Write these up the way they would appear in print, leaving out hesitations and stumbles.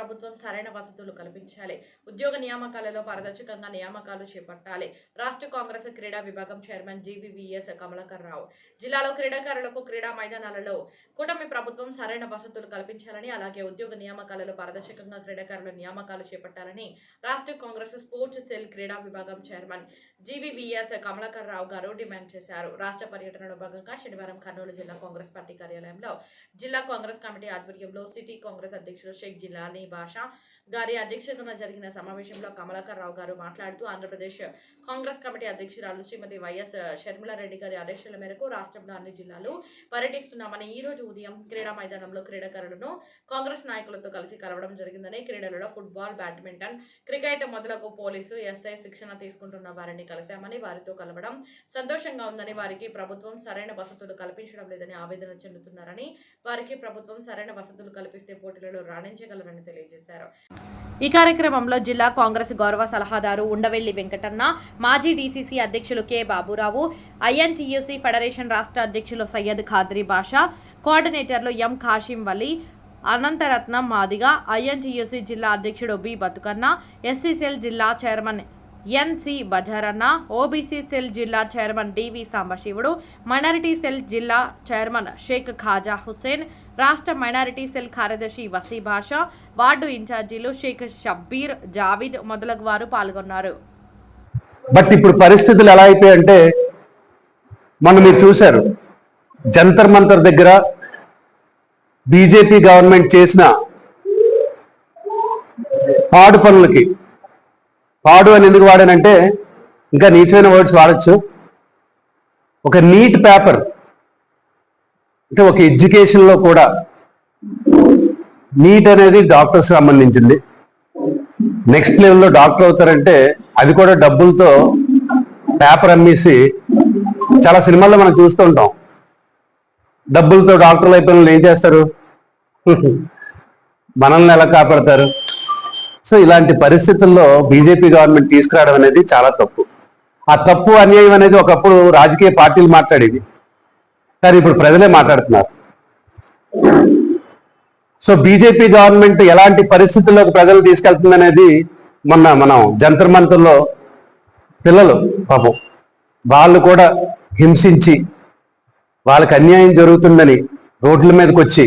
ప్రభుత్వం సరైన వసతులు కల్పించాలి. ఉద్యోగ నియామకాలలో పారదర్శకంగా నియామకాలు చేపట్టాలి. రాష్ట్ర కాంగ్రెస్ క్రీడా విభాగం చైర్మన్ జీవీవీఎస్ కమలాకర్ రావు జిల్లాలో క్రీడాకారులకు క్రీడా మైదానాలలో కూటమి ప్రభుత్వం సరైన వసతులు కల్పించాలని, అలాగే ఉద్యోగ నియామకాలలో పారదర్శకంగా క్రీడాకారుల నియామకాలు చేపట్టాలని రాష్ట్ర కాంగ్రెస్ స్పోర్ట్స్ సెల్ క్రీడా విభాగం చైర్మన్ జీవీవీఎస్ కమలాకర్ రావు గారు డిమాండ్ చేశారు. రాష్ట్ర పర్యటనలో భాగంగా శనివారం కర్నూలు జిల్లా కాంగ్రెస్ పార్టీ కార్యాలయంలో జిల్లా కాంగ్రెస్ కమిటీ ఆధ్వర్యంలో సిటీ కాంగ్రెస్ అధ్యక్షుడు షేక్ జిలానీ బాషా గారి అధ్యక్షతన జరిగిన సమావేశంలో కమలాకర్ రావు గారు మాట్లాడుతూ ఆంధ్రప్రదేశ్ కాంగ్రెస్ కమిటీ అధ్యక్షురాలు శ్రీమతి వైఎస్ షర్మిలారెడ్డి గారి ఆదేశాల మేరకు రాష్ట్రంలో అన్ని జిల్లాలు పర్యటిస్తున్నామని, ఈ రోజు ఉదయం క్రీడా మైదానంలో క్రీడాకారులను కాంగ్రెస్ నాయకులతో కలిసి కలవడం జరిగిందని, క్రీడలలో ఫుట్బాల్, బ్యాడ్మింటన్, క్రికెట్ మొదలగు పోలీసు, ఎస్ఐ శిక్షణ తీసుకుంటున్న వారిని కలిశామని, వారితో కలవడం సంతోషంగా ఉందని, వారికి ప్రభుత్వం సరైన వసతులు కల్పించడం లేదని ఆవేదన చెందుతున్నారని, వారికి ప్రభుత్వం సరైన వసతులు కల్పిస్తే పోటీలలో రాణించగలరని తెలియజేశారు. ఈ కార్యక్రమంలో జిల్లా కాంగ్రెస్ గౌరవ సలహాదారు ఉండవెల్లి వెంకటన్న, మాజీ డీసీసీ అధ్యక్షులు కె బాబురావు, ఐఎన్టీయూసీ ఫెడరేషన్ రాష్ట్ర అధ్యక్షులు సయ్యద్ ఖాద్రీ బాషా, కోఆర్డినేటర్లు ఎం కాశీం వలి, అనంతరత్నం మాదిగా, ఐఎన్టీయూసీ జిల్లా అధ్యక్షుడు బి బతుకన్న, ఎస్సీ సెల్ జిల్లా చైర్మన్ ఎన్సి బజారన్న, ఓబీసీ సెల్ జిల్లా chairman DV Sambasivudu, minority cell జిల్లా చైర్మన్ షేక్ ఖాజా హుస్సేన్, రాష్ట్ర మైనారిటీ సెల్ కార్యదర్శి వసీ భాషా, వార్డు ఇన్ఛార్జీలు షేక్ షబ్బీర్, జావీద్ మొదలగు వారు పాల్గొన్నారు. బట్ ఇప్పుడు పరిస్థితులు ఎలా అయిపోయాయంటే, మొన్న మీరు చూశారు జంతర్ మంతర్ దగ్గర బీజేపీ గవర్నమెంట్ చేసిన పాడు పనులకి, పాడు అని ఎందుకు వాడానంటే ఇంకా నీచమైన వర్డ్స్ వాడచ్చు, ఒక నీట్ పేపర్ అంటే ఒక ఎడ్యుకేషన్లో కూడా నీట్ అనేది డాక్టర్స్ సంబంధించింది. నెక్స్ట్ లెవెల్లో డాక్టర్ అవుతారంటే అది కూడా డబ్బులతో పేపర్ అమ్మేసి, చాలా సినిమాల్లో మనం చూస్తూ ఉంటాం, డబ్బులతో డాక్టర్లు అయిపోయిన ఏం చేస్తారు, మనల్ని ఎలా కాపాడతారు. సో ఇలాంటి పరిస్థితుల్లో బీజేపీ గవర్నమెంట్ తీసుకురావడం అనేది చాలా తప్పు. ఆ తప్పు అన్యాయం అనేది ఒకప్పుడు రాజకీయ పార్టీలు మాట్లాడేది, కానీ ఇప్పుడు ప్రజలే మాట్లాడుతున్నారు. సో బీజేపీ గవర్నమెంట్ ఎలాంటి పరిస్థితుల్లోకి ప్రజలు తీసుకెళ్తుంది అనేది మొన్న మనం జంతర్ మంతర్లో పిల్లలు పాపం వాళ్ళు కూడా హింసించి, వాళ్ళకి అన్యాయం జరుగుతుందని రోడ్ల మీదకి వచ్చి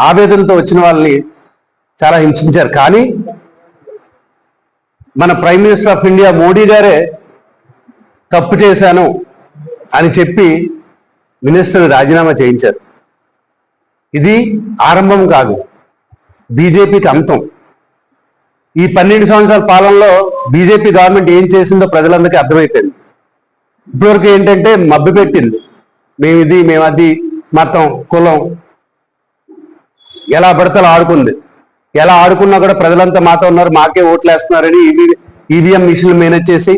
ఆవేదనతో వచ్చిన వాళ్ళని చాలా హింసించారు. కానీ మన prime minister of India Modi గారే తప్పు చేశాను అని చెప్పి మినిస్టర్ రాజీనామా చేయించారు. ఇది ఆరంభం కాదు, బీజేపీకి అంతం. ఈ 12 సంవత్సరాల పాలనలో బీజేపీ గవర్నమెంట్ ఏం చేసిందో ప్రజలందరికీ అర్థమైపోయింది. ఇప్పటివరకు ఏంటంటే మభ్య పెట్టింది, మేమిది మేము అది, మతం కులం ఎలా పడితే అలా ఆడుకుంది. ఎలా ఆడుకున్నా కూడా ప్రజలంతా మాతో ఉన్నారు, మాకే ఓట్లు వేస్తున్నారని ఈవీఎం మిషన్లు మేనేజ్ చేసి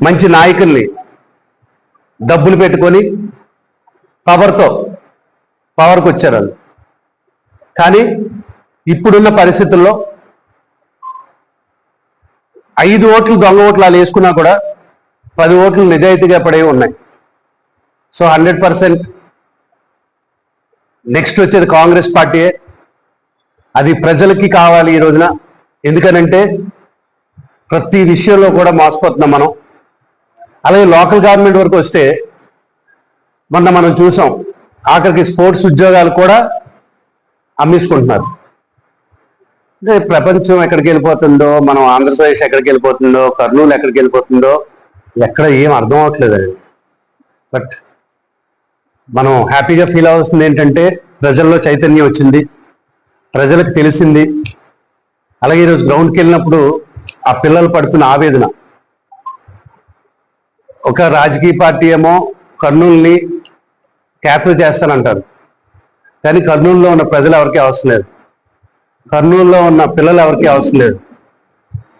మంచి నాయకుల్ని డబ్బులు పెట్టుకొని పవర్కి వచ్చారు వాళ్ళు. కానీ ఇప్పుడున్న పరిస్థితుల్లో 5 ఓట్లు దొంగ ఓట్లు వాళ్ళు వేసుకున్నా కూడా 10 ఓట్లు నిజాయితీగా పడేవి ఉన్నాయి. సో 100% నెక్స్ట్ వచ్చేది కాంగ్రెస్ పార్టీయే. అది ప్రజలకి కావాలి ఈ రోజున. ఎందుకనంటే ప్రతి విషయంలో కూడా మోసపోతున్నాం మనం. అలాగే లోకల్ గవర్నమెంట్ వరకు వస్తే మొన్న మనం చూసాం, ఆఖరికి స్పోర్ట్స్ ఉద్యోగాలు కూడా అమ్మేసుకుంటున్నారు. అంటే ప్రపంచం ఎక్కడికి వెళ్ళిపోతుందో, మనం ఆంధ్రప్రదేశ్ ఎక్కడికి వెళ్ళిపోతుందో, కర్నూలు ఎక్కడికి వెళ్ళిపోతుందో ఎక్కడ ఏం అర్థం అవ్వట్లేదు. బట్ మనం హ్యాపీగా ఫీల్ అవుతుంది ఏంటంటే ప్రజల్లో చైతన్యం వచ్చింది, ప్రజలకు తెలిసింది. అలాగే ఈరోజు గ్రౌండ్కి వెళ్ళినప్పుడు ఆ పిల్లలు పడుతున్న ఆవేదన, ఒక రాజకీయ పార్టీ ఏమో కర్నూలుని క్యాపిటల్ చేస్తానంటారు, కానీ కర్నూలులో ఉన్న ప్రజలు ఎవరికీ అవసరం లేదు, కర్నూలులో ఉన్న పిల్లలు ఎవరికీ అవసరం లేదు,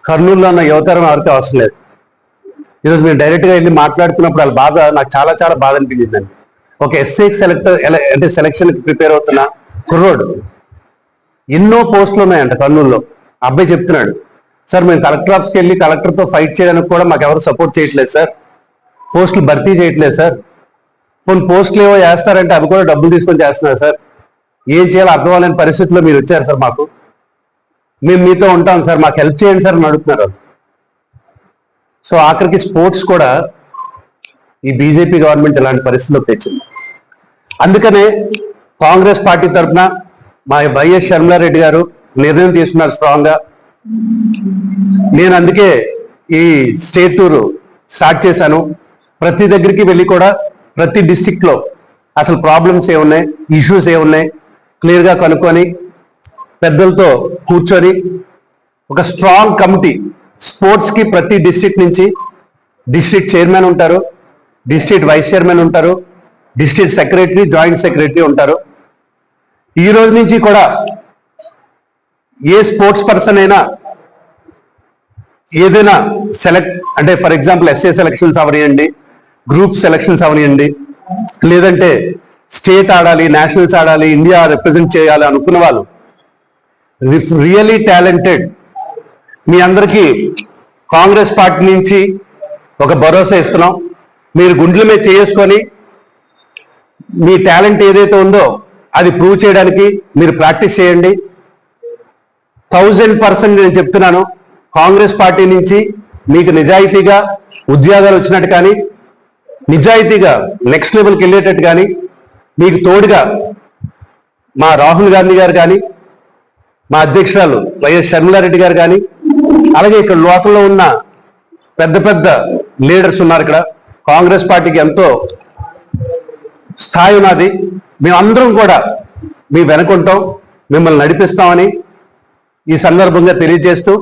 కర్నూలులో ఉన్న యువతరం ఎవరికీ అవసరం లేదు. ఈరోజు మేము డైరెక్ట్గా వెళ్ళి మాట్లాడుతున్నప్పుడు వాళ్ళ బాధ నాకు చాలా చాలా బాధ అనిపించిందండి. ఒక ఎస్సీకి అంటే సెలక్షన్కి ప్రిపేర్ అవుతున్న కుర్రోడు, ఎన్నో పోస్టులు ఉన్నాయంట కర్నూలులో. అబ్బాయి చెప్తున్నాడు, సార్ మేము కలెక్టర్ ఆఫీస్కి వెళ్ళి కలెక్టర్తో ఫైట్ చేయడానికి కూడా మాకు ఎవరు సపోర్ట్ చేయట్లేదు సార్, పోస్టులు భర్తీ చేయట్లేదు సార్, కొన్ని పోస్టులు ఏవో వేస్తారంటే అవి కూడా డబ్బులు తీసుకొని చేస్తున్నారు సార్, ఏం చేయాలో అర్థం అవ్వలేని పరిస్థితుల్లో మీరు వచ్చారు సార్ మాకు. మేము మీతో ఉంటాం సార్, మాకు హెల్ప్ చేయండి సార్ అని అడుగుతున్నారు. సో ఆఖరికి స్పోర్ట్స్ కూడా ఈ బీజేపీ గవర్నమెంట్ ఇలాంటి పరిస్థితుల్లోకి తెచ్చింది. అందుకనే కాంగ్రెస్ పార్టీ తరఫున మా వైఎస్ షర్మిలారెడ్డి గారు నిర్ణయం తీసుకున్నారు స్ట్రాంగ్గా. నేను అందుకే ఈ స్టేట్ టూర్ స్టార్ట్ చేశాను. ప్రతి దగ్గరికి వెళ్ళి కూడా ప్రతి డిస్టిక్లో అసలు ప్రాబ్లమ్స్ ఏమున్నాయి, ఇష్యూస్ ఏమున్నాయి క్లియర్గా కనుక్కొని పెద్దలతో కూర్చొని ఒక స్ట్రాంగ్ కమిటీ, స్పోర్ట్స్కి ప్రతి డిస్ట్రిక్ట్ నుంచి డిస్ట్రిక్ట్ చైర్మన్ ఉంటారు, డిస్ట్రిక్ట్ వైస్ చైర్మన్ ఉంటారు, డిస్ట్రిక్ట్ సెక్రటరీ, జాయింట్ సెక్రటరీ ఉంటారు. ఈ రోజు నుంచి కూడా ఏ స్పోర్ట్స్ పర్సన్ అయినా ఏదైనా సెలెక్ట్ అంటే ఫర్ ఎగ్జాంపుల్ ఎస్ఏ సెలక్షన్స్ అవనియండి, గ్రూప్ సెలక్షన్స్ అవనియండి, లేదంటే స్టేట్ ఆడాలి, నేషనల్స్ ఆడాలి, ఇండియా రిప్రజెంట్ చేయాలి అనుకున్న వాళ్ళు రియలీ టాలెంటెడ్, మీ అందరికీ కాంగ్రెస్ పార్టీ నుంచి ఒక భరోసా ఇస్తున్నాం. మీరు గుండెల మీద చేసుకొని మీ టాలెంట్ ఏదైతే ఉందో అది ప్రూవ్ చేయడానికి మీరు ప్రాక్టీస్ చేయండి. 1000% నేను చెప్తున్నాను, కాంగ్రెస్ పార్టీ నుంచి మీకు నిజాయితీగా ఉద్యోగాలు వచ్చినట్టు కానీ, నిజాయితీగా నెక్స్ట్ లెవెల్కి వెళ్ళేటట్టు కానీ, మీకు తోడుగా మా రాహుల్ గాంధీ గారు కానీ, మా అధ్యక్షురాలు వైఎస్ షర్మిలారెడ్డి గారు కానీ, అలాగే ఇక్కడ లోకల్లో ఉన్న పెద్ద పెద్ద లీడర్స్ ఉన్నారు. ఇక్కడ కాంగ్రెస్ పార్టీకి ఎంతో స్థాయి ఉన్నది. మేమందరం కూడా మీ వెనుకుంటాం, మిమ్మల్ని నడిపిస్తామని ఈ సందర్భంగా తెలియజేస్తూ,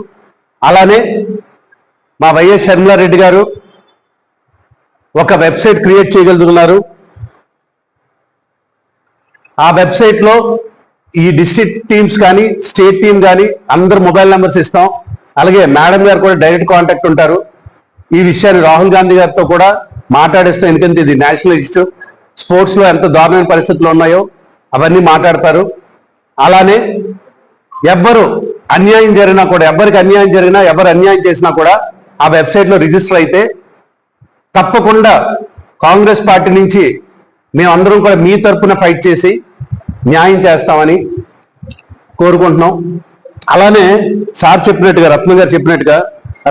అలానే మా వైఎస్ షర్మిలారెడ్డి గారు ఒక వెబ్సైట్ క్రియేట్ చేయగలుగుతున్నారు. ఆ వెబ్సైట్లో ఈ డిస్ట్రిక్ట్ టీమ్స్ కానీ, స్టేట్ టీం కానీ అందరు మొబైల్ నెంబర్స్ ఇస్తాం. అలాగే మేడం గారు కూడా డైరెక్ట్ కాంటాక్ట్ ఉంటారు. ఈ విషయాన్ని రాహుల్ గాంధీ గారితో కూడా మాట్లాడేస్తాం, ఎందుకంటే ఇది నేషనల్ ఇష్యూ. స్పోర్ట్స్లో ఎంత దారుణమైన పరిస్థితులు ఉన్నాయో అవన్నీ మాట్లాడతారు. అలానే ఎవ్వరు అన్యాయం జరిగినా కూడా, ఎవరికి అన్యాయం జరిగినా, ఎవరు అన్యాయం చేసినా కూడా ఆ వెబ్సైట్లో రిజిస్టర్ అయితే తప్పకుండా కాంగ్రెస్ పార్టీ నుంచి మేమందరం కూడా మీ తరఫున ఫైట్ చేసి న్యాయం చేస్తామని కోరుకుంటున్నాం. అలానే సార్ చెప్పినట్టుగా, రత్న గారు చెప్పినట్టుగా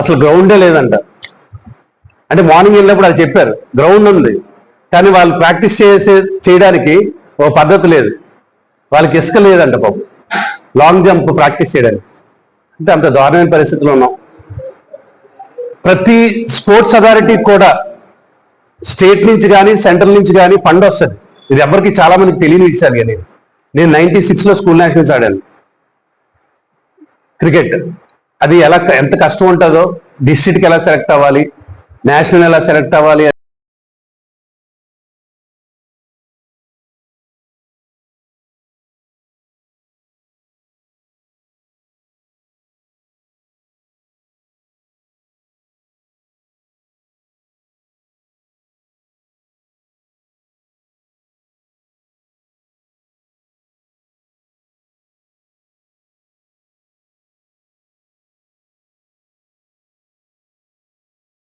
అసలు గ్రౌండే లేదంట. అంటే మార్నింగ్ వెళ్ళినప్పుడు అది చెప్పారు, గ్రౌండ్ ఉంది కానీ వాళ్ళు ప్రాక్టీస్ చేయడానికి ఓ పద్ధతి లేదు, వాళ్ళకి ఇసుక లేదంట పాపం లాంగ్ జంప్ ప్రాక్టీస్ చేయడానికి. అంటే అంత దారుణమైన పరిస్థితుల్లో ఉన్నాం. ప్రతి స్పోర్ట్స్ అథారిటీకి కూడా స్టేట్ నుంచి కానీ సెంట్రల్ నుంచి కానీ ఫండ్ వస్తుంది. ఇది ఎవరికి చాలా మందికి తెలియని విషయాలు. కానీ నేను 96లో స్కూల్ నేషనల్స్ ఆడాను క్రికెట్. అది ఎంత కష్టం ఉంటుందో, డిస్ట్రిక్ట్కి ఎలా సెలెక్ట్ అవ్వాలి, నేషనల్ ఎలా సెలెక్ట్ అవ్వాలి